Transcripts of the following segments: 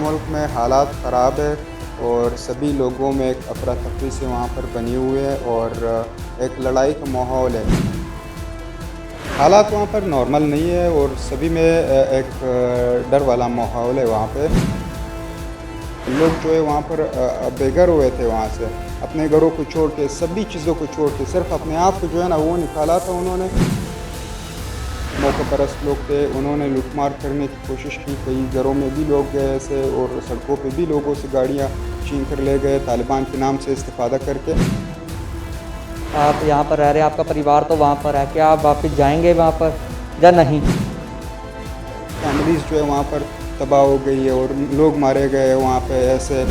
मुल्क में हालात ख़राब है और सभी लोगों में एक अफरा तफरी से वहाँ पर बनी हुई है और एक लड़ाई का माहौल है। हालात वहाँ पर नॉर्मल नहीं है और सभी में एक डर वाला माहौल है वहाँ पे। लोग जो है वहाँ पर बेघर हुए थे वहाँ से, अपने घरों को छोड़ के, सभी चीज़ों को छोड़ के सिर्फ अपने आप को जो है ना वो निकाला था उन्होंने। मौका परस्त लोग थे, उन्होंने लूटमार करने की कोशिश की, कई घरों में भी लोग गए ऐसे और सड़कों पे भी लोगों से गाड़ियाँ छीन कर ले गए तालिबान के नाम से इस्तिफ़ादा करके। आप यहाँ पर रह रहे हैं, आपका परिवार तो वहाँ पर है, क्या आप वापस जाएंगे वहाँ पर या नहीं? फैमिलीज़ जो है वहाँ पर तबाह हो गई है और लोग मारे गए वहाँ पे ऐसे।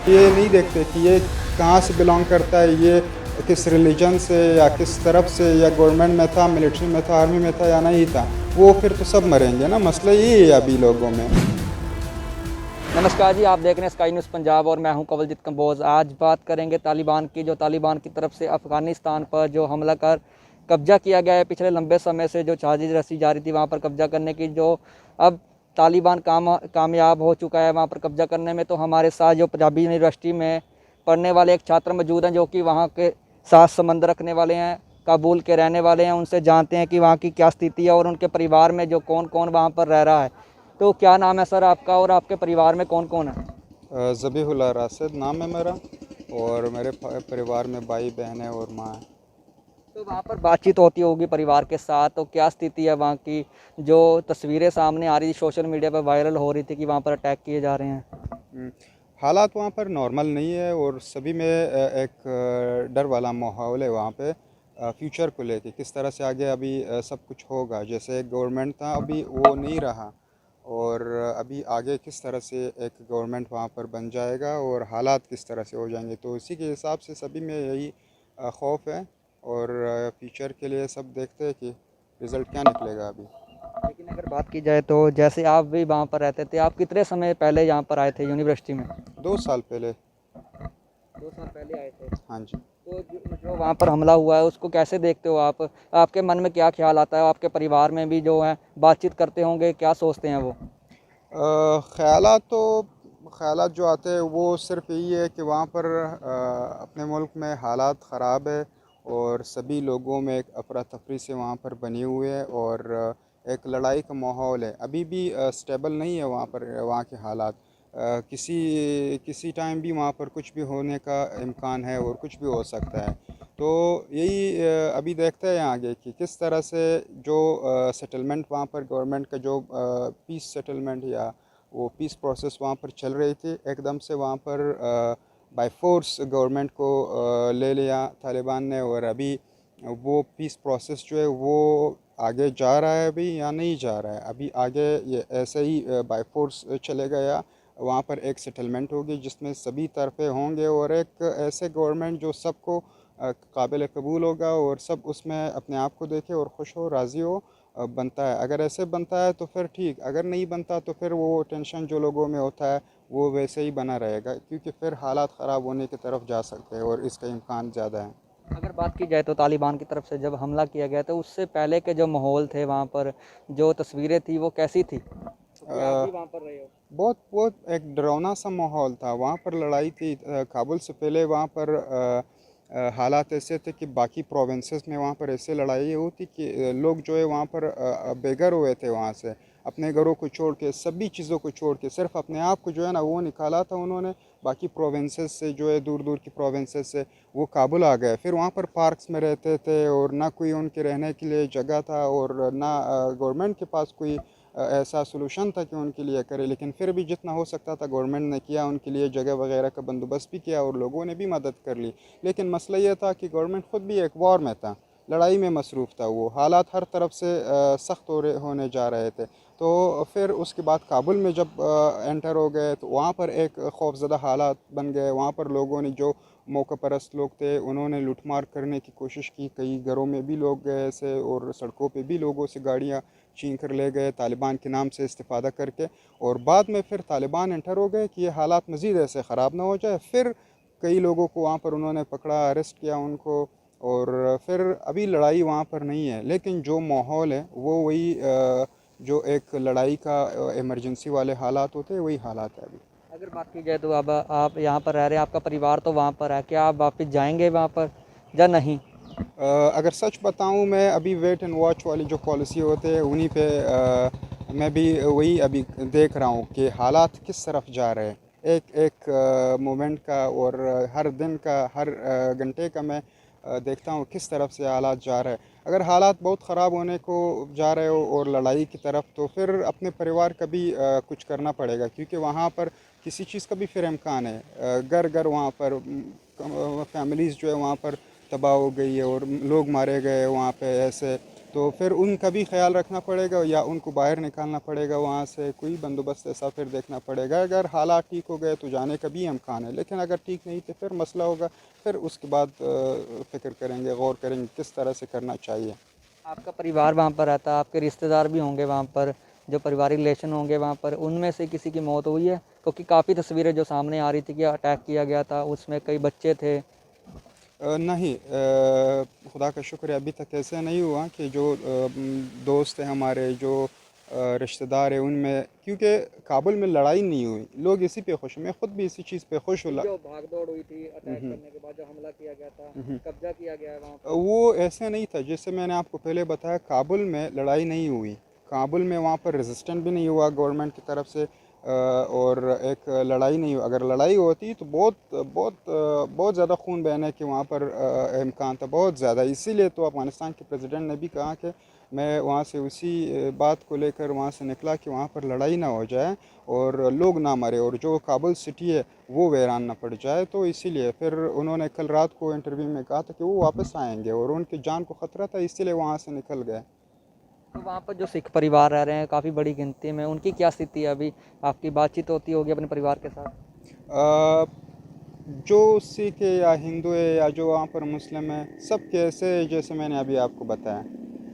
ये नहीं देखते कि ये कहाँ से बिलोंग करता है, ये किस रिलीजन से या किस तरफ से, या गवर्नमेंट में था, मिलिट्री में था, आर्मी में था या नहीं था, वो फिर तो सब मरेंगे ना। मसला यही है अभी लोगों में। नमस्कार जी, आप देख रहे हैं स्काई न्यूज़ पंजाब और मैं हूं कवलजीत कंबोज। आज बात करेंगे तालिबान की, जो तालिबान की तरफ से अफ़गानिस्तान पर जो हमला कर कब्जा किया गया है पिछले लंबे समय से, जो साजिश रची जा रही थी वहां पर कब्जा करने की, जो अब तालिबान कामयाब हो चुका है वहां पर कब्जा करने में। तो हमारे साथ जो पंजाबी यूनिवर्सिटी में पढ़ने वाले एक छात्र मौजूद हैं, जो कि वहाँ के साथ संबंध रखने वाले हैं, काबुल के रहने वाले हैं। उनसे जानते हैं कि वहाँ की क्या स्थिति है और उनके परिवार में जो कौन कौन वहाँ पर रह रहा है। तो क्या नाम है सर आपका और आपके परिवार में कौन कौन है? ज़बीहुल्लाह राशिद नाम है मेरा और मेरे परिवार में भाई बहन है और माँ है। तो वहाँ पर बातचीत होती होगी परिवार के साथ, तो क्या स्थिति है वहाँ की? जो तस्वीरें सामने आ रही थी, सोशल मीडिया पर वायरल हो रही थी कि वहाँ पर अटैक किए जा रहे हैं। हम्म, हालात वहाँ पर नॉर्मल नहीं है और सभी में एक डर वाला माहौल है वहाँ पे। फ्यूचर को लेके किस तरह से आगे अभी सब कुछ होगा, जैसे एक गवर्नमेंट था अभी वो नहीं रहा और अभी आगे किस तरह से एक गवर्नमेंट वहाँ पर बन जाएगा और हालात किस तरह से हो जाएंगे, तो इसी के हिसाब से सभी में यही खौफ है और फ्यूचर के लिए सब देखते हैं कि रिज़ल्ट क्या निकलेगा अभी। लेकिन अगर बात की जाए तो जैसे आप भी वहाँ पर रहते थे, आप कितने समय पहले यहाँ पर आए थे यूनिवर्सिटी में? 2 साल पहले। 2 साल पहले आए थे। हाँ जी। तो जो वहाँ पर हमला हुआ है उसको कैसे देखते हो आप? आपके मन में क्या ख्याल आता है? आपके परिवार में भी जो है बातचीत करते होंगे, क्या सोचते हैं वो? ख़यालात तो ख़यालात जो आते हैं वो सिर्फ़ यही है कि वहाँ पर अपने मुल्क में हालात ख़राब है और सभी लोगों में एक अफरा तफरी से वहाँ पर बनी हुई है और एक लड़ाई का माहौल है। अभी भी स्टेबल नहीं है वहाँ पर वहाँ के हालात। किसी किसी टाइम भी वहाँ पर कुछ भी होने का इम्कान है और कुछ भी हो सकता है। तो यही अभी देखते हैं आगे कि किस तरह से जो सेटलमेंट वहाँ पर गवर्नमेंट का जो पीस सेटलमेंट या वो पीस प्रोसेस वहाँ पर चल रही थी, एकदम से वहाँ पर बाय फोर्स गवर्नमेंट को ले लिया तालिबान ने और अभी वो पीस प्रोसेस जो है वो आगे जा रहा है अभी या नहीं जा रहा है। अभी आगे ये ऐसे ही बाय फोर्स चलेगा या वहाँ पर एक सेटलमेंट होगी जिसमें सभी तरफे होंगे और एक ऐसे गवर्नमेंट जो सबको काबिल कबूल होगा और सब उसमें अपने आप को देखे और खुश हो, राज़ी हो, बनता है। अगर ऐसे बनता है तो फिर ठीक, अगर नहीं बनता तो फिर वो टेंशन जो लोगों में होता है वो वैसे ही बना रहेगा, क्योंकि फिर हालात ख़राब होने की तरफ जा सकते हैं और इसका इम्कान ज़्यादा है। अगर बात की जाए तो तालिबान की तरफ से जब हमला किया गया तो उससे पहले के जो माहौल थे वहाँ पर, जो तस्वीरें थी वो कैसी थी? तो क्या आप अ, भी वहाँ पर रहे हो? बहुत बहुत एक डरावना सा माहौल था वहाँ पर। लड़ाई थी काबुल से पहले वहाँ पर हालात ऐसे थे कि बाकी प्रोविंसेस में वहाँ पर ऐसे लड़ाई होती कि लोग जो है वहाँ पर बेघर हुए थे वहाँ से, अपने घरों को छोड़ के, सभी चीज़ों को छोड़ के सिर्फ अपने आप को जो है ना वो निकाला था उन्होंने। बाकी प्रोविंसेस से जो है दूर दूर की प्रोविंसेस से वो काबुल आ गए, फिर वहाँ पर पार्क्स में रहते थे और ना कोई उनके रहने के लिए जगह था और ना गवर्नमेंट के पास कोई ऐसा सलूशन था कि उनके लिए करे। लेकिन फिर भी जितना हो सकता था गवर्नमेंट ने किया, उनके लिए जगह वगैरह का बंदोबस्त भी किया और लोगों ने भी मदद कर ली। लेकिन मसला ये था कि गवर्नमेंट ख़ुद भी एक वॉर में था, लड़ाई में मसरूफ़ था, वो हालात हर तरफ से सख्त होने जा रहे थे। तो फिर उसके बाद काबुल में जब एंटर हो गए तो वहाँ पर एक खौफज़दा हालात बन गए। वहाँ पर लोगों ने, जो मौका परस्त लोग थे, उन्होंने लूटमार करने की कोशिश की, कई घरों में भी लोग गए ऐसे और सड़कों पे भी लोगों से गाड़ियाँ छीन कर ले गए तालिबान के नाम से इस्तिफ़ादा करके। और बाद में फिर तालिबान एंटर हो गए कि ये हालात मज़ीद ऐसे ख़राब ना हो जाए। फिर कई लोगों को वहाँ पर उन्होंने पकड़ा, अरेस्ट किया उनको और फिर अभी लड़ाई वहाँ पर नहीं है, लेकिन जो माहौल है वो वही जो एक लड़ाई का इमरजेंसी वाले हालात होते हैं, वही हालात है अभी। अगर बात की जाए तो अब आप यहाँ पर रह रहे हैं, आपका परिवार तो वहाँ पर है, क्या आप वापस जाएंगे वहाँ पर या नहीं? अगर सच बताऊं, मैं अभी वेट एंड वॉच वाली जो पॉलिसी होते हैं उन्हीं पे मैं भी वही अभी देख रहा हूं कि हालात किस तरफ जा रहे हैं। एक एक मोमेंट का और हर दिन का, हर घंटे का मैं देखता हूं किस तरफ से हालात जा रहे हैं। अगर हालात बहुत ख़राब होने को जा रहे हो और लड़ाई की तरफ, तो फिर अपने परिवार का भी कुछ करना पड़ेगा, क्योंकि वहाँ पर किसी चीज़ का भी फिर इम्कान है। घर घर वहाँ पर फैमिलीज़ जो है वहाँ पर तबाह हो गई है और लोग मारे गए वहाँ पे ऐसे। तो फिर उनका भी ख्याल रखना पड़ेगा या उनको बाहर निकालना पड़ेगा, वहाँ से कोई बंदोबस्त ऐसा फिर देखना पड़ेगा। अगर हालात ठीक हो गए तो जाने का भी इम्कान है, लेकिन अगर ठीक नहीं तो फिर मसला होगा। फिर उसके बाद फ़िक्र करेंगे, गौर करेंगे किस तरह से करना चाहिए। आपका परिवार वहाँ पर रहता है, आपके रिश्तेदार भी होंगे वहाँ पर, जो पारिवारिक रिलेशन होंगे वहाँ पर, उनमें से किसी की मौत हुई है? क्योंकि काफ़ी तस्वीरें जो सामने आ रही थी कि अटैक किया गया था, उसमें कई बच्चे थे। नहीं, खुदा का शुक्र है अभी तक ऐसा नहीं हुआ कि जो दोस्त हैं हमारे, जो रिश्तेदार हैं उनमें, क्योंकि काबुल में लड़ाई नहीं हुई, लोग इसी पे खुश हैं। मैं ख़ुद भी इसी चीज़ पे खुश हूँ। नहीं, जो भाग दौड़ हुई थी अटैक करने के बाद, जो हमला किया गया था, कब्जा किया गया है वहाँ पर। वो ऐसे नहीं था जैसे मैंने आपको पहले बताया। काबुल में लड़ाई नहीं हुई, काबुल में वहाँ पर रेजिस्टेंट भी नहीं हुआ गवर्नमेंट की तरफ से, और एक लड़ाई नहीं हुई। अगर लड़ाई होती तो बहुत बहुत बहुत ज़्यादा खून बहने के वहाँ पर इम्कान था, बहुत ज़्यादा। इसीलिए तो अफ़गानिस्तान के प्रेसिडेंट ने भी कहा कि मैं वहाँ से उसी बात को लेकर वहाँ से निकला कि वहाँ पर लड़ाई ना हो जाए और लोग ना मरे और जो काबुल सिटी है वो वीरान ना पड़ जाए। तो इसीलिए फिर उन्होंने कल रात को इंटरव्यू में कहा था कि वो वापस आएंगे और उनकी जान को ख़तरा था, इसीलिए वहाँ से निकल गए। तो वहाँ पर जो सिख परिवार रह रहे हैं काफ़ी बड़ी गिनती में, उनकी क्या स्थिति है अभी? आपकी बातचीत होती होगी अपने परिवार के साथ? अ, जो सिख है या हिंदू है या जो वहाँ पर मुस्लिम है, सब कैसे जैसे मैंने अभी आपको बताया,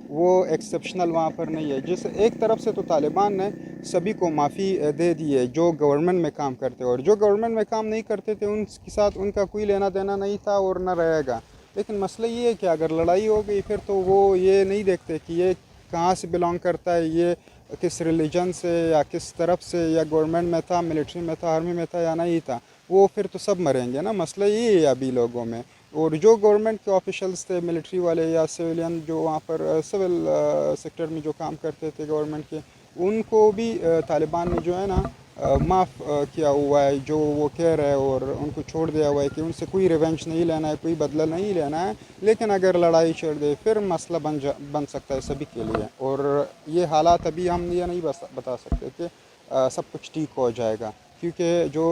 वो एक्सेप्शनल वहाँ पर नहीं है। जैसे एक तरफ से तो तालिबान ने सभी को माफ़ी दे दी है जो गवर्नमेंट में काम करते और जो गवर्नमेंट में काम नहीं करते थे उनके साथ उनका कोई लेना देना नहीं था और न रहेगा। लेकिन मसला ये है कि अगर लड़ाई हो गई फिर तो वो ये नहीं देखते कि ये कहाँ से बिलोंग करता है, ये किस रिलीजन से या किस तरफ से, या गवर्नमेंट में था, मिलिट्री में था, आर्मी में था या नहीं था। वो फिर तो सब मरेंगे ना। मसला ये है अभी लोगों में। और जो गवर्नमेंट के ऑफिशियल्स थे, मिलिट्री वाले या सिविलियन जो वहाँ पर सिविल सेक्टर में जो काम करते थे गवर्नमेंट के, उनको भी तालिबान ने जो है ना माफ़ किया हुआ है, जो वो कह रहे हैं, और उनको छोड़ दिया हुआ है कि उनसे कोई रिवेंज नहीं लेना है, कोई बदला नहीं लेना है। लेकिन अगर लड़ाई छिड़ गई फिर मसला बन सकता है सभी के लिए। और ये हालात अभी हम ये नहीं बता सकते कि सब कुछ ठीक हो जाएगा, क्योंकि जो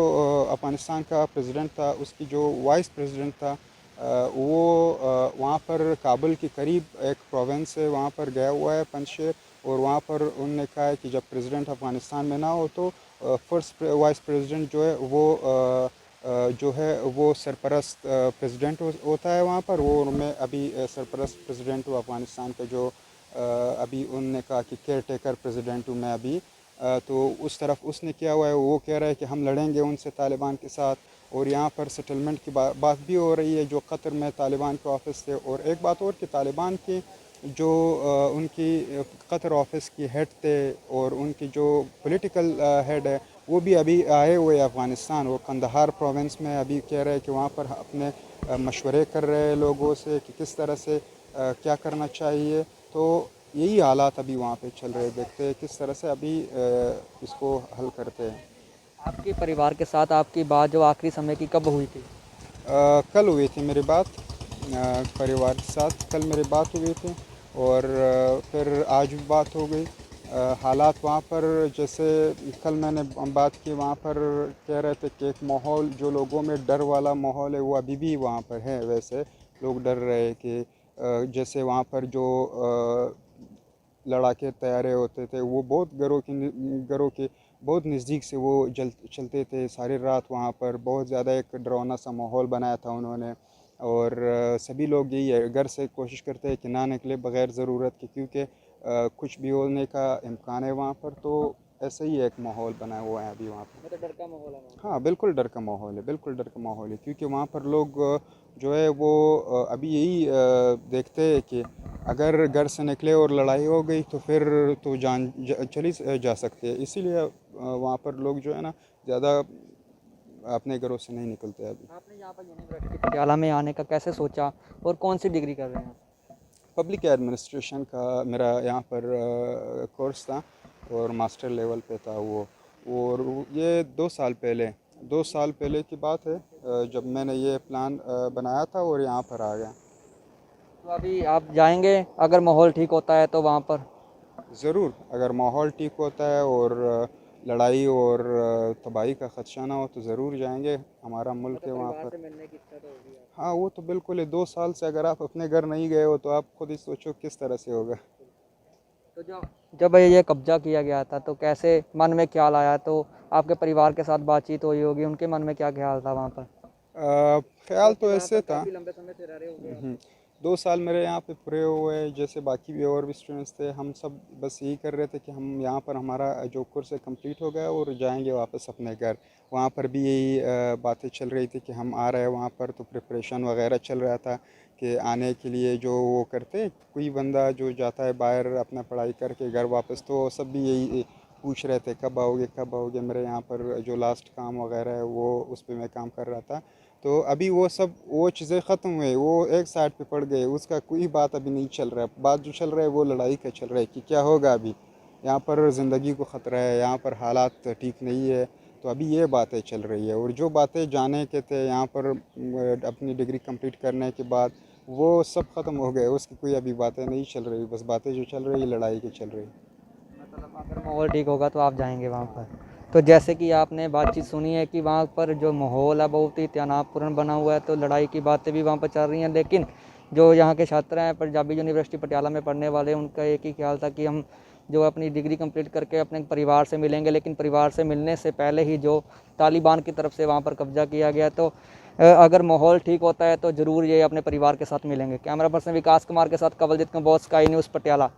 अफ़गानिस्तान का प्रेसिडेंट था, उसकी जो वाइस प्रेसिडेंट था, वो वहाँ पर काबुल के करीब एक प्रोविंस है, वहाँ पर गया हुआ है, पंजशेर। और वहाँ पर उन्होंने कहा है कि जब प्रेसिडेंट अफ़गानिस्तान में ना हो तो फर्स्ट वाइस प्रेसिडेंट जो है वो जो है वो सरपरस्त प्रेसिडेंट होता है वहाँ पर। वो मैं अभी सरपरस्त प्रेसिडेंट हूँ अफ़गानिस्तान का, जो अभी उन्होंने कहा कि केयर टेकर प्रेसिडेंट हूँ मैं अभी। तो उस तरफ उसने किया हुआ है, वो कह रहा है कि हम लड़ेंगे उनसे तालिबान के साथ। और यहाँ पर सेटलमेंट की बात भी हो रही है, जो कतर में तालिबान के ऑफिस थे। और एक बात और कि तालिबान की जो उनकी कतर ऑफिस की हेड थे और उनकी जो पॉलिटिकल हेड है, वो भी अभी आए हुए अफ़गानिस्तान। वो कंदहार प्रोविंस में अभी कह रहे हैं कि वहाँ पर अपने मशवरे कर रहे हैं लोगों से कि किस तरह से क्या करना चाहिए। तो यही हालात अभी वहाँ पे चल रहे हैं, देखते हैं किस तरह से अभी इसको हल करते हैं। आपके परिवार के साथ आपकी बात जो आखिरी समय की कब हुई थी? कल हुई थी मेरी बात परिवार के साथ, कल मेरी बात हुई थी। और फिर आज भी बात हो गई। हालात वहाँ पर जैसे कल मैंने बात की, वहाँ पर कह रहे थे कि एक माहौल जो लोगों में डर वाला माहौल है वो अभी भी वहाँ पर है। वैसे लोग डर रहे हैं कि जैसे वहाँ पर जो लड़ाके तैयारे होते थे वो बहुत घरों के बहुत नज़दीक से वो चलते थे सारी रात। वहाँ पर बहुत ज़्यादा एक डरावना सा माहौल बनाया था उन्होंने। और सभी लोग यही है, घर से कोशिश करते हैं कि ना निकले बग़ैर ज़रूरत के, क्योंकि कुछ भी होने का इम्कान है वहाँ पर। तो ऐसे ही एक माहौल बना हुआ है अभी वहाँ पर। मतलब डर का माहौल है वहाँ हाँ बिल्कुल डर का माहौल है, बिल्कुल डर का माहौल है, क्योंकि वहाँ पर लोग जो है वो अभी यही देखते हैं कि अगर घर से निकले और लड़ाई हो गई तो फिर तो जान चली जा सकती है, इसीलिए वहाँ पर लोग जो है ना ज़्यादा अपने घरों से नहीं निकलते अभी। पे। आपने यहाँ पर यूनिवर्सिटी पटियाला में आने का कैसे सोचा और कौन सी डिग्री कर रहे हैं? पब्लिक एडमिनिस्ट्रेशन का मेरा यहाँ पर कोर्स था और मास्टर लेवल पे था वो। और ये 2 साल पहले की बात है, जब मैंने ये प्लान बनाया था और यहाँ पर आ गया। तो अभी आप जाएंगे अगर माहौल ठीक होता है तो वहाँ पर? ज़रूर, अगर माहौल ठीक होता है और लड़ाई और तबाही का ख़दशा ना हो तो ज़रूर जाएंगे, हमारा मुल्क मतलब है वहाँ परिवार पर। से मिलने की इच्छा तो होगी आपको? हाँ वो तो बिल्कुल है, 2 साल से अगर आप अपने घर नहीं गए हो तो आप खुद ही सोचो किस तरह से होगा। तो जब ये कब्जा किया गया था तो कैसे मन में ख्याल आया? तो आपके परिवार के साथ बातचीत हुई होगी, उनके मन में क्या ख्याल था वहाँ पर? ख्याल क्योंकि तो वहाँ ऐसे पर था। काफ़ी लंबे समय से रह रहे होंगे आप। 2 साल मेरे यहाँ पे पूरे हुए, जैसे बाकी भी और भी स्टूडेंट्स थे, हम सब बस यही कर रहे थे कि हम यहाँ पर हमारा जो कोर्स है कंप्लीट हो गया और जाएंगे वापस अपने घर। वहाँ पर भी यही बातें चल रही थी कि हम आ रहे हैं वहाँ पर, तो प्रिपरेशन वगैरह चल रहा था कि आने के लिए जो वो करते हैं, कोई बंदा जो जाता है बाहर अपना पढ़ाई करके घर वापस, तो सब भी यही पूछ रहे थे कब आओगे। मेरे यहाँ पर जो लास्ट काम वगैरह है वो उस पर मैं काम कर रहा था। तो अभी वो चीज़ें ख़त्म हुई, वो एक साइड पे पड़ गए, उसका कोई बात अभी नहीं चल रहा है। बात जो चल रहा है वो लड़ाई का चल रहा है कि क्या होगा अभी, यहाँ पर ज़िंदगी को ख़तरा है, यहाँ पर हालात ठीक नहीं है। तो अभी ये बातें चल रही है, और जो बातें जाने के थे यहाँ पर अपनी डिग्री कंप्लीट करने के बाद, वो सब ख़त्म हो गए, उसकी कोई अभी बातें नहीं चल रही, बस बातें जो चल रही है लड़ाई की चल रही है। मतलब अगर माहौल ठीक होगा तो आप जाएंगे वहाँ पर? तो जैसे कि आपने बातचीत सुनी है कि वहाँ पर जो माहौल है बहुत ही तनावपूर्ण बना हुआ है, तो लड़ाई की बातें भी वहाँ पर चल रही हैं, लेकिन जो यहाँ के छात्र हैं पंजाबी यूनिवर्सिटी पटियाला में पढ़ने वाले, उनका एक ही ख्याल था कि हम जो अपनी डिग्री कंप्लीट करके अपने परिवार से मिलेंगे, लेकिन परिवार से मिलने से पहले ही जो तालिबान की तरफ से वहाँ पर कब्जा किया गया, तो अगर माहौल ठीक होता है तो ज़रूर ये अपने परिवार के साथ मिलेंगे। कैमरा पर्सन विकास कुमार के साथ कवलजीत कंबोज, स्काई न्यूज़ पटियाला।